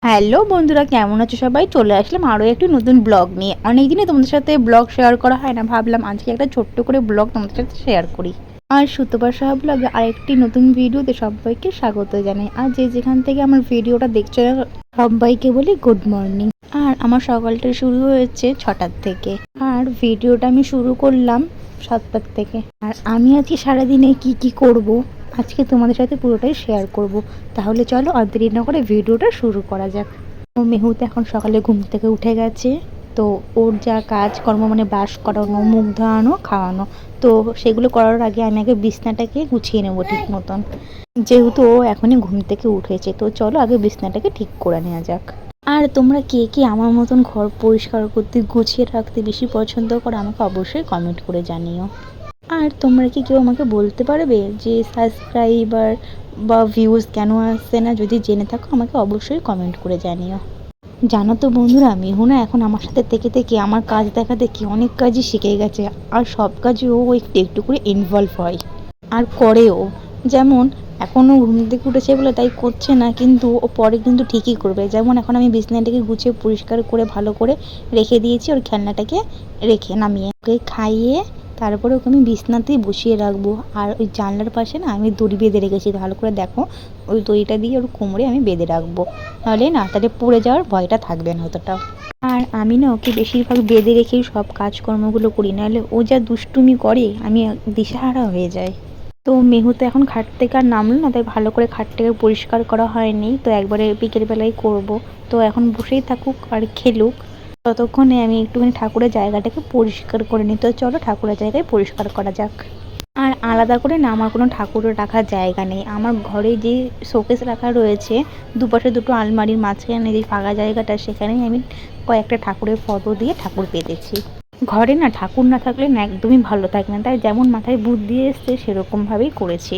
Hello বন্ধুরা, কেমন আছো সবাই? চলে আসলাম আরও একটি নতুন ব্লগ নিয়ে। অনেকদিনই তোমাদের সাথে ব্লগ শেয়ার করা হয় না, ভাবলাম আজকে একটা ছোট্ট করে ব্লগ তোমাদের সাথে শেয়ার করি। আর সুতপা সাহা ব্লগে আরেকটি নতুন ভিডিওতে সবাইকে স্বাগত জানাই। আর যে যেখান থেকে আমার ভিডিওটা দেখছো সবাইকে বলি গুড মর্নিং। আর আমার সকালটা শুরু হয়েছে 6টার থেকে, আর ভিডিওটা আমি শুরু করলাম 7টার থেকে। আর আমি আজকে সারাদিনে কি কি করব আজকে তোমাদের সাথে পুরোটাই শেয়ার করব। তাহলে চলো আর দেরি না করে ভিডিওটা শুরু করা যাক। ও মেহুতে এখন সকালে ঘুম থেকে উঠে গেছে, তো ওর যা কাজকর্ম মানে ব্রাশ করানো, মুখ ধোয়ানো, খাওয়ানো, তো সেগুলো করার আগে আমি আগে বিছনাটাকে গুছিয়ে নেবো ঠিক মতন, যেহেতু ও এখনই ঘুম থেকে উঠেছে। তো চলো আগে বিছনাটাকে ঠিক করে নেওয়া যাক। আর তোমরা কে কে আমার মতন ঘর পরিষ্কার করতে, গুছিয়ে রাখতে বেশি পছন্দ করো আমাকে অবশ্যই কমেন্ট করে জানিও। আর তোমরা কি কেউ আমাকে বলতে পারবে যে সাবস্ক্রাইবার বা ভিউজ কেন আসছে না? যদি জেনে থাকো আমাকে অবশ্যই কমেন্ট করে জানিও। জানো তো বন্ধুরা, মেহু না এখন আমার সাথে থেকে থেকে আমার কাজ দেখা দেখি অনেক কাজই শিখে গেছে। আর সব কাজে ও একটু একটু করে ইনভলভ হয় আর করেও। যেমন এখনও ঘুম থেকে উঠেছে বলে তাই করছে না, কিন্তু ও পরে কিন্তু ঠিকই করবে। যেমন এখন আমি বিছানাটাকে গুছিয়ে পরিষ্কার করে ভালো করে রেখে দিয়েছি, ওর খেলনাটাকে রেখে নামিয়ে ওকে খাইয়ে তারপরে ওকে আমি বিছনাতেই বসিয়ে রাখবো। আর ওই জানলার পাশে না আমি দড়ি বেঁধে রেখেছি, ভালো করে দেখো। ওই দড়িটা দিয়ে ওর কোমরে আমি বেঁধে রাখবো, নাহলে না তাহলে পড়ে যাওয়ার ভয়টা থাকবে না অতটাও। আর আমি না ওকে বেশিরভাগ বেঁধে রেখেই সব কাজকর্মগুলো করি, নাহলে ও যা দুষ্টুমি করে আমি দিশাহারা হয়ে যাই। তো মেহু তো এখন খাট থেকে আর নামলো না, তাই ভালো করে খাটটাকে পরিষ্কার করা হয়নি, তো একবারে বিকেলবেলায় করব। তো এখন বসেই থাকুক আর খেলুক, ততক্ষণে আমি একটুখানি ঠাকুরের জায়গাটাকে পরিষ্কার করে নিই। তো চলো ঠাকুরের জায়গায় পরিষ্কার করা যাক। আর আলাদা করে না আমার কোনো ঠাকুরের রাখার জায়গা নেই। আমার ঘরে যে শোকেস রাখা রয়েছে, দুপাশে দুটো আলমারির মাঝখানে যে ফাঁকা জায়গাটা, সেখানেই আমি কয়েকটা ঠাকুরের ফটো দিয়ে ঠাকুর পেতেছি। ঘরে না ঠাকুর না থাকলে না একদমই ভালো থাকে না, তাই যেমন মাথায় বুদ্ধি এসছে সেরকমভাবেই করেছি।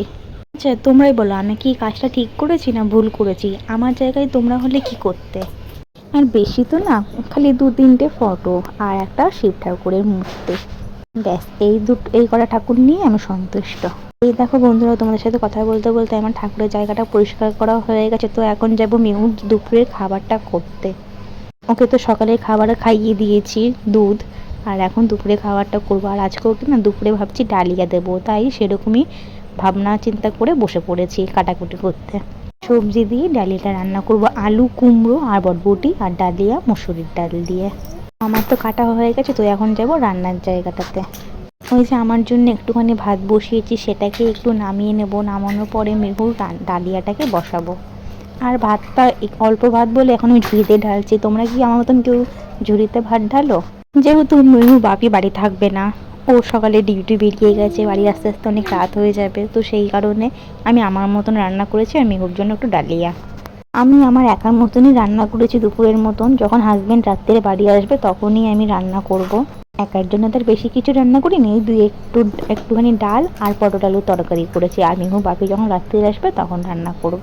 আচ্ছা তোমরাই বলো, আমি কি কাজটা ঠিক করেছি না ভুল করেছি? আমার জায়গায় তোমরা হলে কি করতে? আর বেশি তো না, খালি 2-3টে ফটো আর একটা শিব ঠাকুরের মূর্তি, ব্যাস এই কটা ঠাকুর নিয়ে আমি সন্তুষ্ট। এই দেখো বন্ধুরা, তোমাদের সাথে কথা বলতে বলতে আমার ঠাকুরের জায়গাটা পরিষ্কার করা হয়ে গেছে। তো এখন যাবো মেহুর দুপুরের খাবারটা করতে। ওকে তো সকালে খাবারে খাইয়ে দিয়েছি দুধ, আর এখন দুপুরে খাবারটা করবো। আর আজকে ওকে না দুপুরে ভাবছি ডালিয়া দেবো, তাই সেরকমই ভাবনা চিন্তা করে বসে পড়েছি কাটাকুটি করতে। সবজি দিয়ে ডালিয়াটা রান্না করব, আলু, কুমড়ো আর বরবটি, আর ডালিয়া মসুরির ডাল দিয়ে। আমার তো কাটা হয়ে গেছে, তো এখন যাব রান্নার জায়গাটাতে। ওই যে আমার জন্য একটুখানি ভাত বসিয়েছি, সেটাকে একটু নামিয়ে নেব। নামানোর পরে মেহুর ডালিয়াটাকে বসাবো। আর ভাতটা অল্প ভাত বলে এখন আমি ঝুড়িতে ঢালছি। তোমরা কি আমার মতন কেউ ঝুড়িতে ভাত ঢালো? যেহেতু মেহু বাপি বাড়ি থাকবে না, ও সকালে ডিউটি বেরিয়ে গেছে, বাড়ি আস্তে আস্তে অনেক রাত হয়ে যাবে, তো সেই কারণে আমি আমার মতন রান্না করেছি আর মেহুর জন্য একটু ডালিয়া। আমি আমার একার মতনই রান্না করেছি দুপুরের মতন। যখন হাজব্যান্ড রাত্রে বাড়ি আসবে তখনই আমি রান্না করব। একার জন্য তার বেশি কিছু রান্না করিনি, একটুখানি ডাল আর পটল আলুর তরকারি করেছি। আর মেহু বাপি যখন রাত্রে আসবে তখন রান্না করব।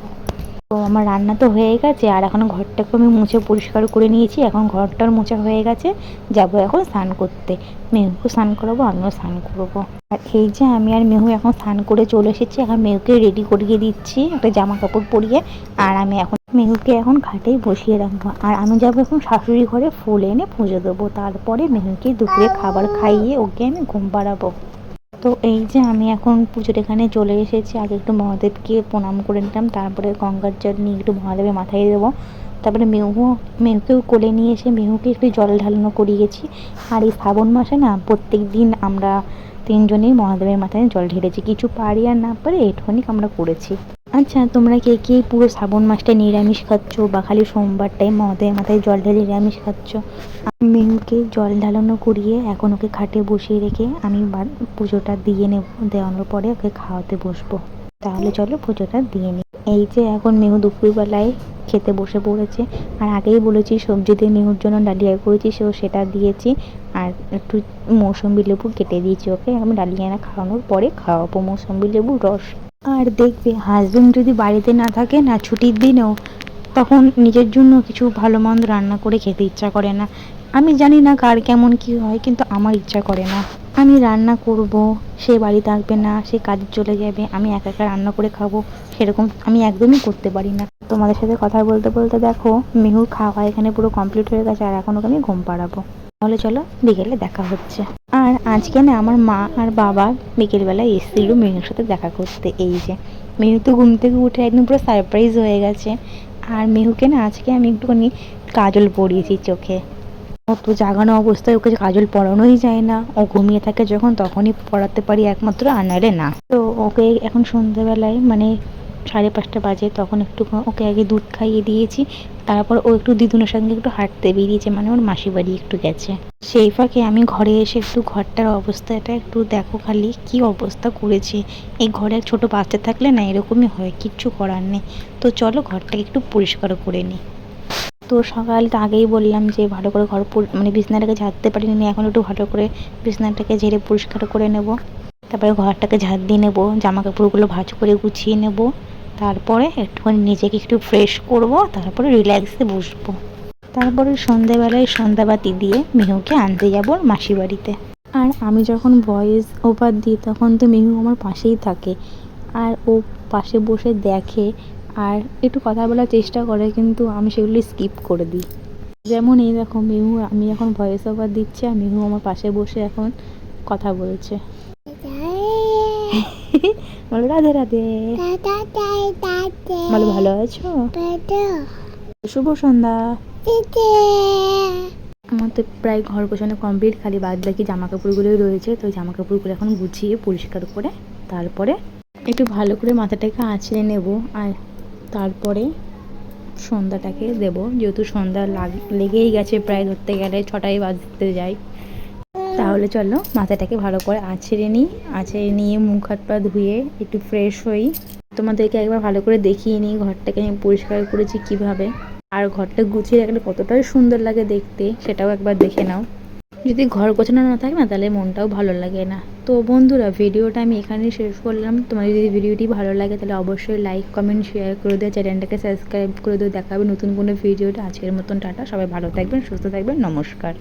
তো আমার রান্না তো হয়ে গেছে, আর এখন ঘরটাকে আমি মুছে পরিষ্কার করে নিয়েছি। এখন ঘরটার মোছা হয়ে গেছে, যাবো এখন স্নান করতে। মেহুকে স্নান করাবো, আমিও স্নান করবো। আর এই যে আমি আর মেহু এখন স্নান করে চলে এসেছি। এখন মেহুকে রেডি করিয়ে দিচ্ছি একটা জামা কাপড় পরিয়ে। আর আমি এখন মেহুকে এখন খাটেই বসিয়ে রাখবো। আর আমি যাবো এখন শাশুড়ি ঘরে ফুল এনে পুজো দেবো, তারপরে মেহুকে দুপুরে খাবার খাইয়ে ওকে আমি ঘুম পাড়াবো। তো এই যে আমি এখন পুজোর এখানে চলে এসেছি। আগে একটু মহাদেবকে প্রণাম করে নিলাম, তারপরে গঙ্গার জল নিয়ে একটু মহাদেবের মাথায় দেবো। তারপরে মেহুকেও কোলে নিয়ে এসে মেহুকে একটু জল ঢালানো করিয়েছি। আর এই শ্রাবণ মাসে না প্রত্যেক দিন আমরা তিনজনেই মহাদেবের মাথায় জল ঢেলেছি, কিছু পারি আর না পারি এইটুখানি আমরা করেছি। আচ্ছা তোমরা কে কে পুরো শ্রাবণ মাসটা নিরামিষ খাচ্ছ, বা খালি সোমবারটাই মহাদেবের মাথায় জল ঢেলে নিরামিষ খাচ্ছ? মেহুকে জল ঢালানো করিয়ে এখন ওকে খাটে বসিয়ে রেখে আমি পুজোটা দিয়ে নেব। দেওয়ানোর পরে ওকে খাওয়াতে বসবো। তাহলে চলো পুজোটা দিয়ে নিই। এই যে এখন মেহু দুপুরবেলায় খেতে বসে পড়েছে। আর আগেই বলেছি সবজি দিয়ে মেহুর জন্য ডালিয়া করেছি, সেটা দিয়েছি। আর একটু মৌসম্বি লেবু কেটে দিয়েছি ওকে, আমি ডালিয়া খাওয়ানোর পরে খাওয়াবো মৌসম্বি লেবুর রস। আর দেখবে হাজবেন্ড যদি বাড়িতে না থাকে না, ছুটির দিনেও, তখন নিজের জন্য কিছু ভালো মন্দ রান্না করে খেতে ইচ্ছা করে না। আমি জানি না কার কেমন কি হয়, কিন্তু আমার ইচ্ছা করে না। আমি রান্না করব, সে বাড়ি থাকবে না, সে কাজে চলে যাবে, আমি একা একা রান্না করে খাবো, সেরকম আমি একদমই করতে পারি না। তোমাদের সাথে কথা বলতে বলতে দেখো মিহুর খাওয়া এখানে পুরো কমপ্লিট হয়ে গেছে, আর এখন ওকে আমি ঘুম পাড়াবো। তাহলে চলো বিকেলে দেখা হচ্ছে। আর আজকে না আমার মা আর বাবা বিকেলবেলায় এসেছিলো মিহুর সাথে দেখা করতে। এই যে মিহু তো ঘুম থেকে উঠে একদম পুরো সারপ্রাইজ হয়ে গেছে। আর মিহুকে না আজকে আমি একটুখানি কাজল পরিয়েছি চোখে। ও তো জাগানো অবস্থায় ওকে কাজল পরানোই যায় না, ও ঘুমিয়ে থাকে যখন তখনই পরাতে পারি একমাত্র, আর নাহলে না। তো ওকে এখন সন্ধ্যেবেলায় মানে 5:30 বাজে, তখন একটু ওকে আগে দুধ খাইয়ে দিয়েছি। তারপর ও একটু দিদুনের সঙ্গে একটু হাঁটতে বেরিয়েছে, মানে ওর মাসি বাড়ি একটু গেছে। সেই ফাঁকে আমি ঘরে এসে একটু ঘরটার অবস্থাটা একটু দেখো খালি কি অবস্থা করেছে। এই ঘরে এক ছোটো বাচ্চা থাকলে না এরকমই হয়, কিচ্ছু করার নেই। তো চলো ঘরটাকে একটু পরিষ্কার করে নিই। তো সকাল তো আগেই বললাম যে ভালো করে ঘর মানে বিছনাটাকে ঝাড়তে পারিনি, এখন একটু ভালো করে বিছনাটাকে ঝেড়ে পরিষ্কার করে নেব। তারপরে ঘরটাকে ঝাড় দিয়ে নেবো, জামা কাপড়গুলো ভাঁজ করে গুছিয়ে নেব। তারপরে একটুখানি নিজেকে একটু ফ্রেশ করব, তারপরে রিল্যাক্সে বসবো। তারপরে সন্ধ্যেবেলায় সন্ধ্যাবাতি দিয়ে মিহুকে আনতে যাবো মাসি বাড়িতে। আর আমি যখন ভয়েস ওভার দিই তখন তো মিহু আমার পাশেই থাকে, আর ও পাশে বসে দেখে আর একটু কথা বলার চেষ্টা করে, কিন্তু আমি সেগুলি স্কিপ করে দিই। যেমন এই দেখো মিহু, আমি এখন ভয়েস ওভার দিচ্ছি আর মিহু আমার পাশে বসে এখন কথা বলছে। বলো রাধে রাধে, বলো ভালো আছো, শুভ সন্ধ্যা। আমার তো প্রায় ঘর গোছানো কমপ্লিট, খালি বাদ বাকি জামা কাপড়গুলোই রয়েছে। তো জামা কাপড়গুলো এখন গুছিয়ে পরিষ্কার করে তারপরে একটু ভালো করে মাথাটাকে আঁচড়ে নেব। আর তারপরে সন্ধ্যাটাকে দেব, যেহেতু সন্ধ্যা লেগেই গেছে, প্রায় ধরতে গেলে 6টাই বাজতে যায়। তাহলে চলো মাথাটাকে ভালো করে আঁচড়ে নিই, আঁচড়ে নিয়ে মুখ হাত পা ধুয়ে একটু ফ্রেশ হই। তোমাদেরকে একবার ভালো করে দেখিয়ে নিই ঘরটাকে আমি পরিষ্কার করেছি কিভাবে, আর ঘরটা গুছিয়ে রাখলে কতটাই সুন্দর লাগে দেখতে, সেটাও একবার দেখে নাও। যদি ঘর গোছানো না থাকে না তাহলে মনটাও ভালো লাগে না। তো বন্ধুরা ভিডিওটা আমি এখানেই শেষ করলাম। তোমাদের যদি ভিডিওটি ভালো লাগে তাহলে অবশ্যই লাইক কমেন্ট শেয়ার করে দিও, চ্যানেলটাকে সাবস্ক্রাইব করে দিও। দেখা হবে নতুন কোনো ভিডিওটা। আজকের মতন টাটা, সবাই ভালো থাকবেন, সুস্থ থাকবেন, নমস্কার।